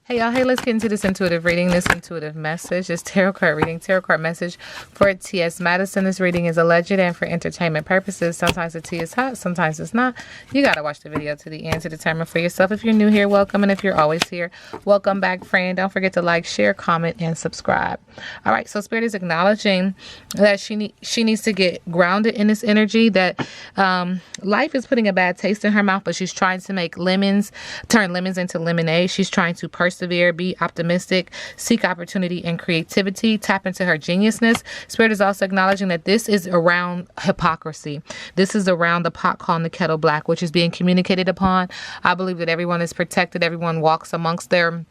Hey y'all, hey, let's get into this intuitive reading, this intuitive message, this tarot card reading, tarot card message for T.S. Madison. This reading is alleged and for entertainment purposes. Sometimes the tea is hot, sometimes it's not. You got to watch the video to the end to determine for yourself. If you're new here, welcome. And if you're always here, welcome back, friend. Don't forget to like, share, comment, and subscribe. All right, so Spirit is acknowledging that she needs to get grounded in this energy, that life is putting a bad taste in her mouth, but she's trying to make turn lemons into lemonade. She's trying to persevere, be optimistic, seek opportunity and creativity, tap into her geniusness. Spirit is also acknowledging that this is around hypocrisy. This is around the pot calling the kettle black, which is being communicated upon. I believe that everyone is protected. Everyone walks amongst their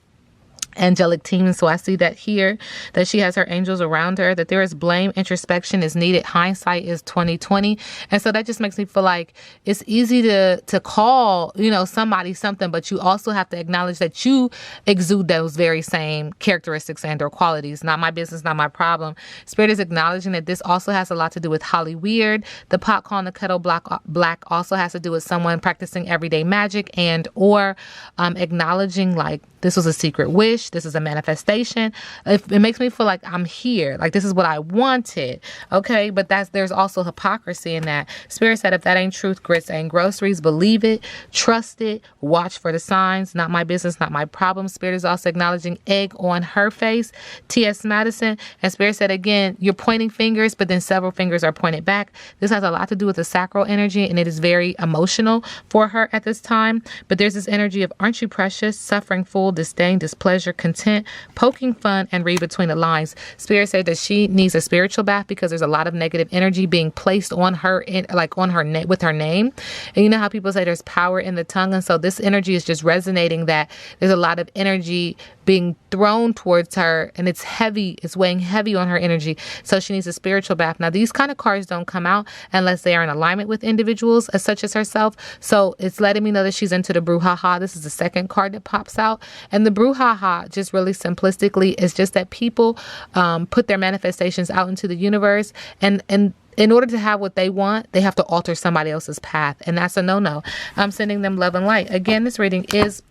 angelic team. So I see that here, that she has her angels around her, that there is blame, introspection is needed, hindsight is 2020. And so that just makes me feel like it's easy to call, somebody something, but you also have to acknowledge that you exude those very same characteristics and or qualities. Not my business, not my problem. Spirit is acknowledging that this also has a lot to do with Holly Weird. The pot calling the kettle black also has to do with someone practicing everyday magic and or acknowledging like this was a secret wish. This is a manifestation. It makes me feel like I'm here. Like this is what I wanted. Okay. But there's also hypocrisy in that. Spirit said, if that ain't truth, grits ain't groceries. Believe it, trust it, watch for the signs. Not my business, not my problem. Spirit is also acknowledging egg on her face. T.S. Madison. And Spirit said, again, you're pointing fingers, but then several fingers are pointed back. This has a lot to do with the sacral energy, and it is very emotional for her at this time. But there's this energy of, aren't you precious? Suffering, full, disdain, displeasure, content, poking fun, and read between the lines. Spirit said that she needs a spiritual bath because there's a lot of negative energy being placed on her, on her with her name. And you know how people say there's power in the tongue, and so this energy is just resonating that there's a lot of energy being thrown towards her, and it's heavy. It's weighing heavy on her energy. So she needs a spiritual bath. Now, these kind of cards don't come out unless they are in alignment with individuals as such as herself. So it's letting me know that she's into the brouhaha. This is the second card that pops out. And the brouhaha, just really simplistically, is just that people put their manifestations out into the universe, and in order to have what they want, they have to alter somebody else's path. And that's a no-no. I'm sending them love and light. Again, this reading is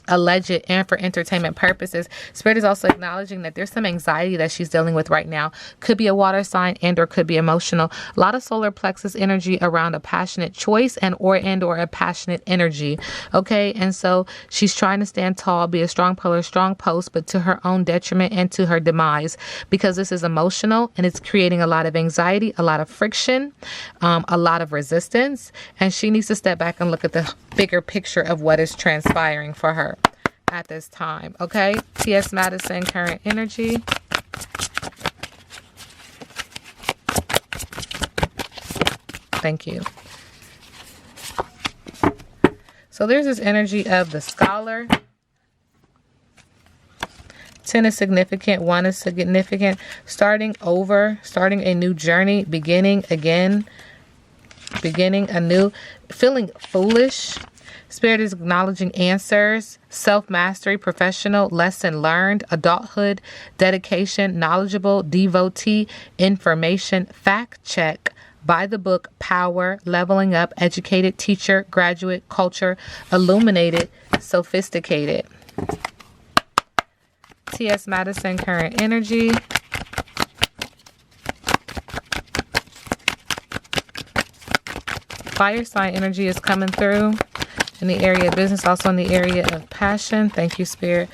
alleged and for entertainment purposes. Spirit is also acknowledging that there's some anxiety that she's dealing with right now. Could be a water sign and or could be emotional. A lot of solar plexus energy around a passionate choice and or a passionate energy. Okay. And so she's trying to stand tall, be a strong pillar, strong post, but to her own detriment and to her demise, because this is emotional and it's creating a lot of anxiety, a lot of friction, a lot of resistance. And she needs to step back and look at the bigger picture of what is transpiring for her at this time. Okay. T.S. Madison, current energy. Thank you. So there's this energy of the scholar. 10 is significant. 1 is significant. Starting over, starting a new journey, beginning again, beginning anew, feeling foolish. Spirit is acknowledging answers, self-mastery, professional, lesson learned, adulthood, dedication, knowledgeable, devotee, information, fact check, by the book, power, leveling up, educated, teacher, graduate, culture, illuminated, sophisticated. T.S. Madison, current energy. Fire sign energy is coming through in the area of business, also in the area of passion. Thank you, Spirit.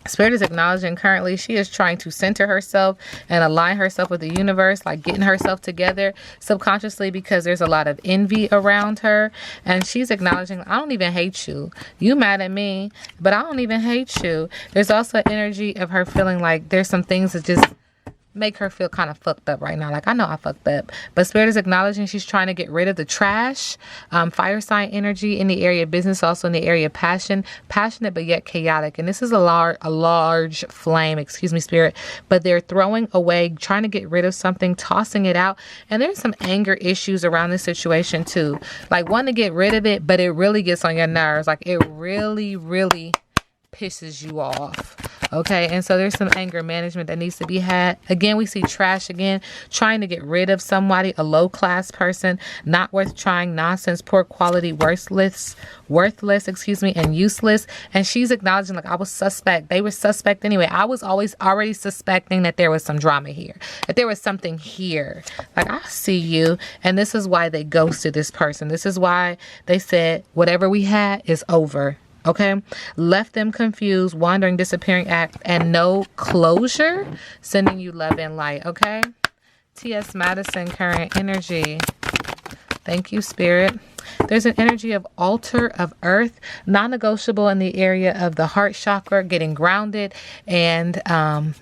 Spirit is acknowledging currently she is trying to center herself and align herself with the universe, like getting herself together subconsciously, because there's a lot of envy around her. And she's acknowledging, I don't even hate you. You mad at me, but I don't even hate you. There's also energy of her feeling like there's some things that just make her feel kind of fucked up right now. Like, I know I fucked up, but Spirit is acknowledging she's trying to get rid of the trash. Fire sign energy in the area of business, also in the area of passion, passionate but yet chaotic. And this is a large flame, excuse me, Spirit, but they're throwing away, trying to get rid of something, tossing it out. And there's some anger issues around this situation too, like wanting to get rid of it, but it really gets on your nerves. Like it really pisses you off. Okay, and so there's some anger management that needs to be had. Again, we see trash again, trying to get rid of somebody, a low-class person, not worth trying, nonsense, poor quality, worthless, and useless. And she's acknowledging, like, I was suspect. They were suspect anyway. I was always already suspecting that there was some drama here, that there was something here. Like, I see you. And this is why they ghosted this person. This is why they said, whatever we had is over. Okay, left them confused, wandering, disappearing act, and no closure, sending you love and light. Okay, T.S. Madison, current energy. Thank you, Spirit. There's an energy of altar of earth, non-negotiable in the area of the heart chakra, getting grounded, and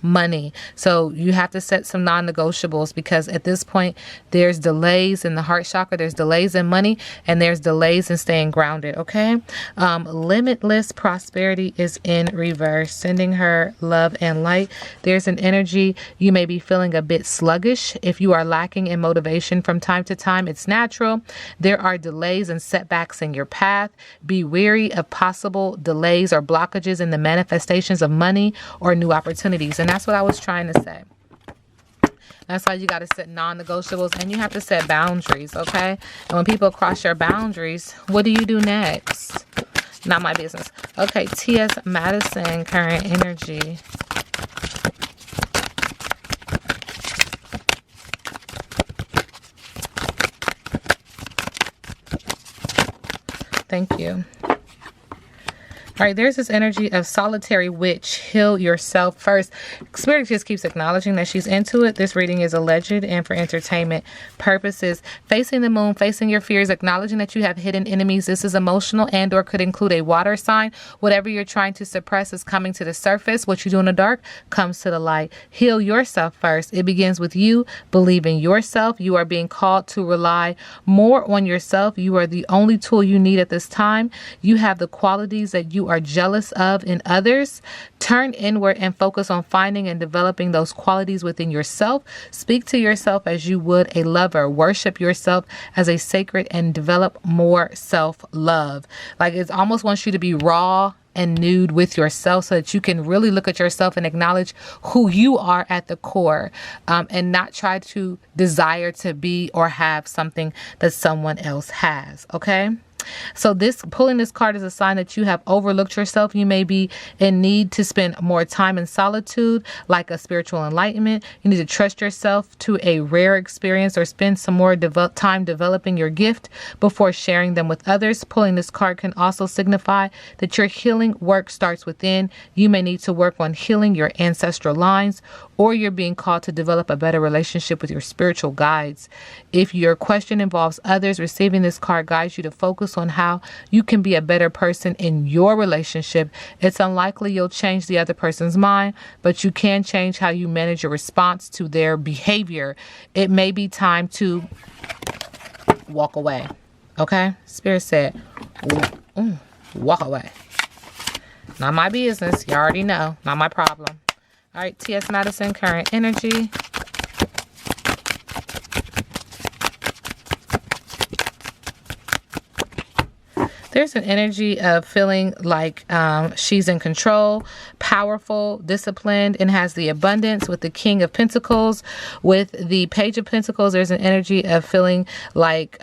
money. So you have to set some non-negotiables, because at this point there's delays in the heart chakra, there's delays in money, and there's delays in staying grounded. Okay, limitless prosperity is in reverse, sending her love and light. There's an energy, you may be feeling a bit sluggish. If you are lacking in motivation from time to time, it's natural. There are delays and setbacks in your path. Be wary of possible delays or blockages in the manifestations of money or new opportunities. And that's what I was trying to say. That's why you got to set non-negotiables, and you have to set boundaries, okay? And when people cross your boundaries, what do you do next? Not my business. Okay, T.S. Madison, current energy. Thank you. All right, there's this energy of solitary witch. Heal yourself first. Spirit just keeps acknowledging that she's into it. This reading is alleged and for entertainment purposes. Facing the moon, facing your fears, acknowledging that you have hidden enemies. This is emotional and or could include a water sign. Whatever you're trying to suppress is coming to the surface. What you do in the dark comes to the light. Heal yourself first. It begins with you. Believe in yourself. You are being called to rely more on yourself. You are the only tool you need at this time. You have the qualities that you are jealous of in others. Turn inward and focus on finding and developing those qualities within yourself. Speak to yourself as you would a lover. Worship yourself as a sacred and develop more self-love. Like, it almost wants you to be raw and nude with yourself so that you can really look at yourself and acknowledge who you are at the core, and not try to desire to be or have something that someone else has. Okay. So pulling this card is a sign that you have overlooked yourself. You may be in need to spend more time in solitude, like a spiritual enlightenment. You need to trust yourself to a rare experience or spend some more time developing your gift before sharing them with others. Pulling this card can also signify that your healing work starts within. You may need to work on healing your ancestral lines, or you're being called to develop a better relationship with your spiritual guides. If your question involves others, receiving this card guides you to focus on how you can be a better person in your relationship. It's unlikely you'll change the other person's mind, but you can change how you manage your response to their behavior. It may be time to walk away. Okay? Spirit said, walk away. Not my business. You already know. Not my problem. All right, T.S. Madison, current energy. There's an energy of feeling like she's in control, powerful, disciplined, and has the abundance with the King of Pentacles. With the Page of Pentacles, there's an energy of feeling like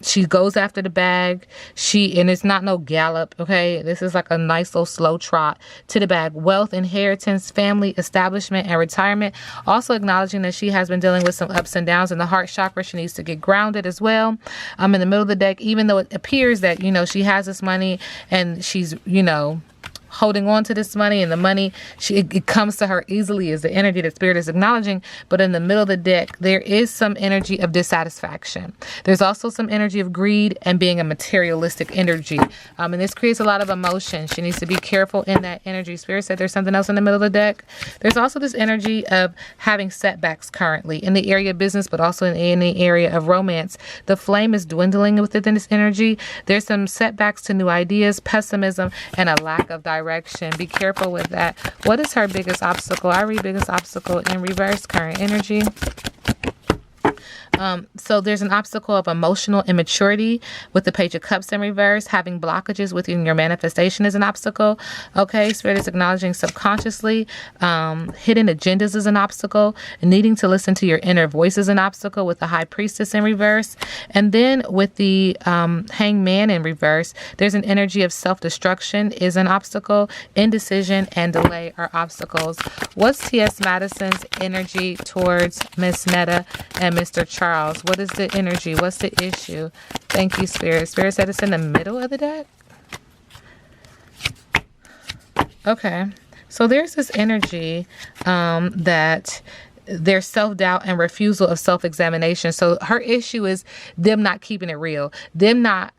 she goes after the bag. And it's not no gallop, okay? This is like a nice little slow trot to the bag. Wealth, inheritance, family, establishment, and retirement. Also acknowledging that she has been dealing with some ups and downs in the heart chakra. She needs to get grounded as well. In the middle of the deck, even though it appears that, she has this money and she's, holding on to this money, and the money, it comes to her easily, is the energy that Spirit is acknowledging. But in the middle of the deck, there is some energy of dissatisfaction. There's also some energy of greed and being a materialistic energy. And this creates a lot of emotion. She needs to be careful in that energy. Spirit said there's something else in the middle of the deck. There's also this energy of having setbacks currently in the area of business, but also in the area of romance. The flame is dwindling within this energy. There's some setbacks to new ideas, pessimism, and a lack of direction. Be careful with that. What is her biggest obstacle? I read biggest obstacle in reverse, current energy. So there's an obstacle of emotional immaturity with the Page of Cups in reverse. Having blockages within your manifestation is an obstacle. Okay, Spirit is acknowledging subconsciously. Hidden agendas is an obstacle. Needing to listen to your inner voice is an obstacle with the High Priestess in reverse. And then with the Hangman in reverse, there's an energy of self-destruction is an obstacle. Indecision and delay are obstacles. What's T.S. Madison's energy towards Miss Netta and Mr. Charles? What is the energy? What's the issue? Thank you, Spirit. Spirit said it's in the middle of the deck. Okay. So there's this energy that there's self-doubt and refusal of self-examination. So her issue is them not keeping it real. Them not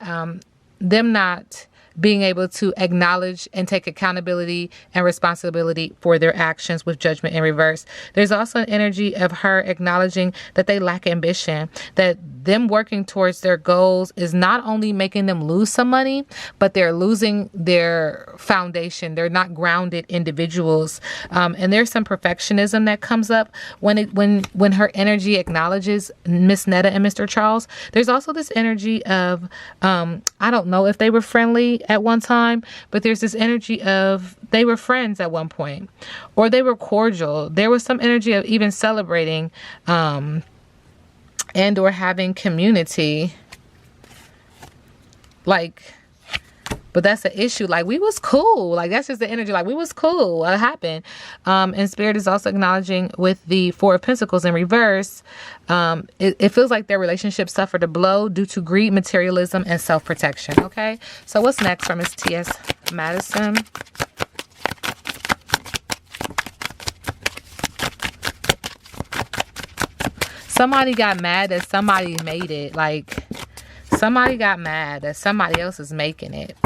being able to acknowledge and take accountability and responsibility for their actions with Judgment in reverse. There's also an energy of her acknowledging that they lack ambition, that them working towards their goals is not only making them lose some money, but they're losing their foundation. They're not grounded individuals. And there's some perfectionism that comes up when her energy acknowledges Miss Netta and Mr. Charles. There's also this energy of, I don't know if they were friendly at one time, but there's this energy of they were friends at one point, or they were cordial. There was some energy of even celebrating, and or having community. But that's the issue. We was cool. That's just the energy. We was cool. What happened? And Spirit is also acknowledging with the Four of Pentacles in reverse. It feels like their relationship suffered a blow due to greed, materialism, and self-protection. Okay. So what's next from Miss T.S. Madison? Somebody got mad that somebody made it. Somebody got mad that somebody else is making it.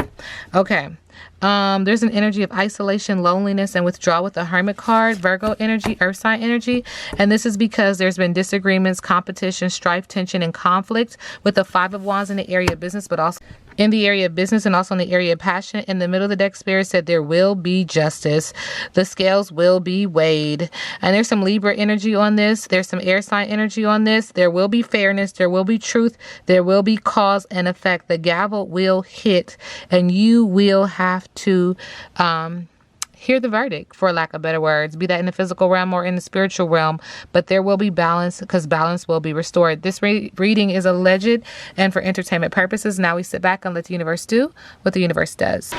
Okay. There's an energy of isolation, loneliness, and withdrawal with the Hermit card, Virgo energy, Earth sign energy. And this is because there's been disagreements, competition, strife, tension, and conflict with the Five of Wands in the area of business, but also in the area of business and also in the area of passion. In the middle of the deck, Spirit said there will be justice. The scales will be weighed. And there's some Libra energy on this. There's some air sign energy on this. There will be fairness. There will be truth. There will be cause and effect. The gavel will hit, and you will have to hear the verdict, for lack of better words, be that in the physical realm or in the spiritual realm. But there will be balance, because balance will be restored. This reading is alleged and for entertainment purposes. Now we sit back and let the universe do what the universe does.